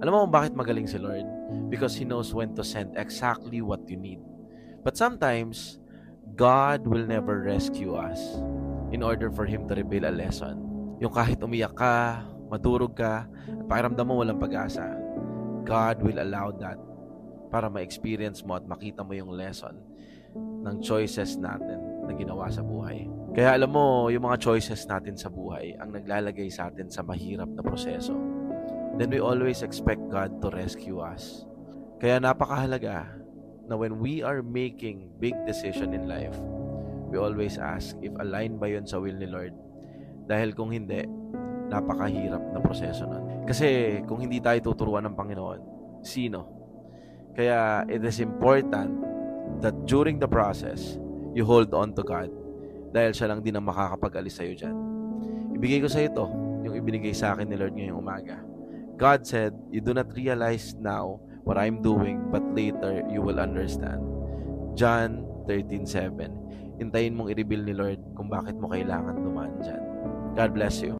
Alam mo kung bakit magaling si Lord? Because He knows when to send exactly what you need. But sometimes, God will never rescue us in order for Him to reveal a lesson. Yung kahit umiyak ka, madurog ka, at pakiramdam mo walang pag-asa, God will allow that para ma-experience mo at makita mo yung lesson ng choices natin na ginawa sa buhay. Kaya alam mo, yung mga choices natin sa buhay ang naglalagay sa atin sa mahirap na proseso. Then we always expect God to rescue us. Kaya napakahalaga na when we are making big decision in life, we always ask if aligned ba yun sa will ni Lord. Dahil kung hindi, napakahirap na proseso nun. Kasi kung hindi tayo tuturuan ng Panginoon, sino? Kaya it is important that during the process, you hold on to God. Dahil siya lang din ang makakapag-alis sa'yo dyan. Ibigay ko sa'yo ito, yung ibinigay sa akin ni Lord ngayong umaga. God said, you do not realize now what I'm doing, but later you will understand. John 13:7. Hintayin mong i-reveal ni Lord kung bakit mo kailangan dumaan dyan. God bless you.